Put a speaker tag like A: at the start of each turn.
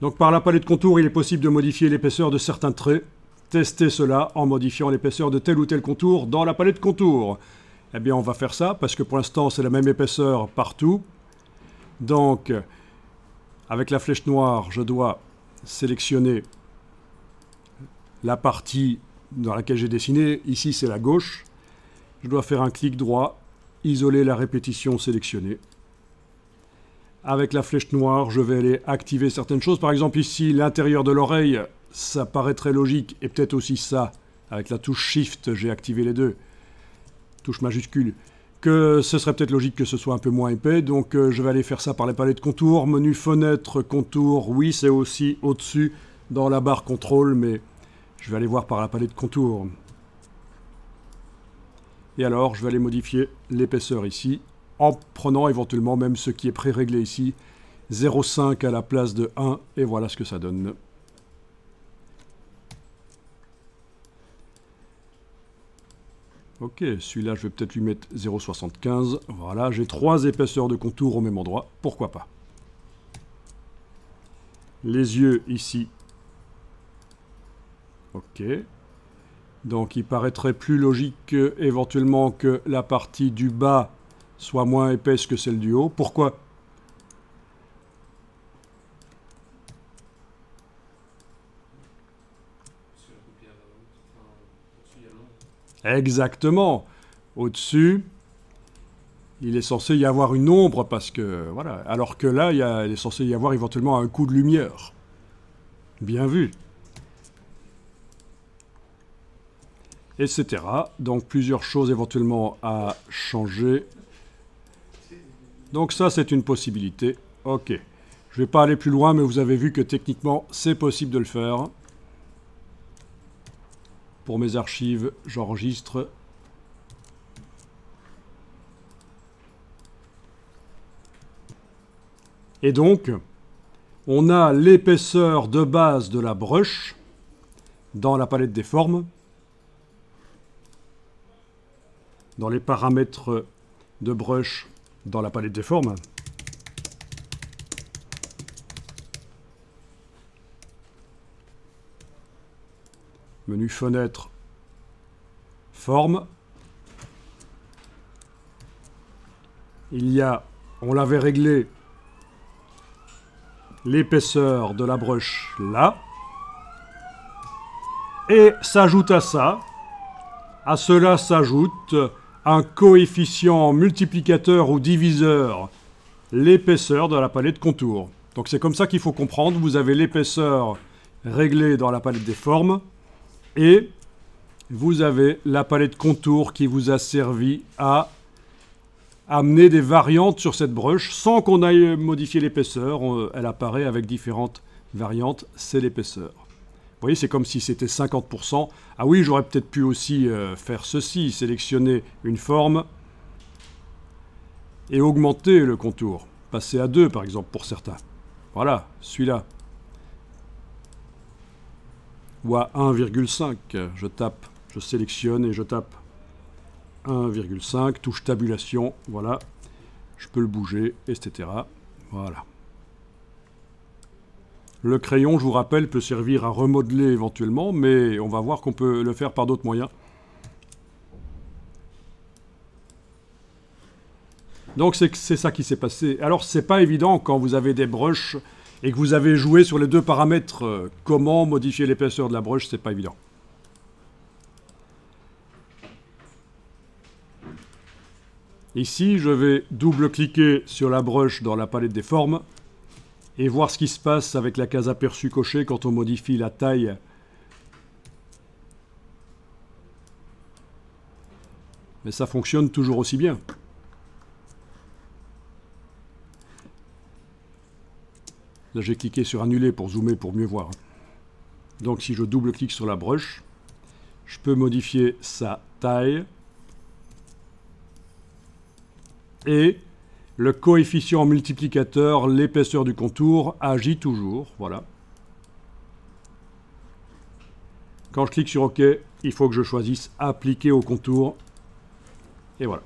A: Donc par la palette de contour, il est possible de modifier l'épaisseur de certains traits. Testez cela en modifiant l'épaisseur de tel ou tel contour dans la palette de contour. Eh bien, on va faire ça parce que pour l'instant, c'est la même épaisseur partout. Donc, avec la flèche noire, je dois sélectionner la partie dans laquelle j'ai dessiné. Ici, c'est la gauche. Je dois faire un clic droit, isoler la répétition sélectionnée. Avec la flèche noire, je vais aller activer certaines choses. Par exemple, ici, l'intérieur de l'oreille, ça paraît très logique. Et peut-être aussi ça. Avec la touche Shift, j'ai activé les deux. Touche majuscule. Que ce serait peut-être logique que ce soit un peu moins épais. Donc, je vais aller faire ça par les palettes de contour. Menu fenêtre, contour. Oui, c'est aussi au-dessus dans la barre contrôle. Mais je vais aller voir par la palette de contour. Et alors, je vais aller modifier l'épaisseur ici. En prenant éventuellement même ce qui est pré-réglé ici, 0,5 à la place de 1, et voilà ce que ça donne. Ok, celui-là, je vais peut-être lui mettre 0,75. Voilà, j'ai 3 épaisseurs de contour au même endroit, pourquoi pas. Les yeux ici. Ok. Donc il paraîtrait plus logique éventuellement que la partie du bas soit moins épaisse que celle du haut. Pourquoi? Exactement. Au-dessus, il est censé y avoir une ombre parce que voilà. Alors que là, il est censé y avoir éventuellement un coup de lumière. Bien vu. Etc. Donc plusieurs choses éventuellement à changer. Donc ça, c'est une possibilité. Ok. Je ne vais pas aller plus loin, mais vous avez vu que techniquement, c'est possible de le faire. Pour mes archives, j'enregistre. Et donc, on a l'épaisseur de base de la brush dans la palette des formes. Dans les paramètres de brush dans la palette des formes. Menu fenêtre, forme. Il y a, on l'avait réglé, l'épaisseur de la brush là. Et s'ajoute à ça, à cela s'ajoute un coefficient multiplicateur ou diviseur, l'épaisseur de la palette de contour. Donc c'est comme ça qu'il faut comprendre. Vous avez l'épaisseur réglée dans la palette des formes et vous avez la palette de contour qui vous a servi à amener des variantes sur cette brush sans qu'on aille modifier l'épaisseur. Elle apparaît avec différentes variantes, c'est l'épaisseur. Vous voyez, c'est comme si c'était 50%. Ah oui, j'aurais peut-être pu aussi faire ceci, sélectionner une forme et augmenter le contour. Passer à 2, par exemple, pour certains. Voilà, celui-là. Ou à 1,5. Je tape, je sélectionne et je tape 1,5. Touche tabulation, voilà. Je peux le bouger, etc. Voilà. Le crayon, je vous rappelle, peut servir à remodeler éventuellement, mais on va voir qu'on peut le faire par d'autres moyens. Donc c'est ça qui s'est passé. Alors c'est pas évident quand vous avez des brushes et que vous avez joué sur les deux paramètres. Comment modifier l'épaisseur de la brush, c'est pas évident. Ici, je vais double-cliquer sur la brush dans la palette des formes et voir ce qui se passe avec la case aperçu cochée quand on modifie la taille. Mais ça fonctionne toujours aussi bien. Là, j'ai cliqué sur annuler pour zoomer pour mieux voir. Donc si je double-clique sur la brush, je peux modifier sa taille. Et le coefficient multiplicateur, l'épaisseur du contour, agit toujours. Voilà. Quand je clique sur OK, il faut que je choisisse appliquer au contour. Et voilà.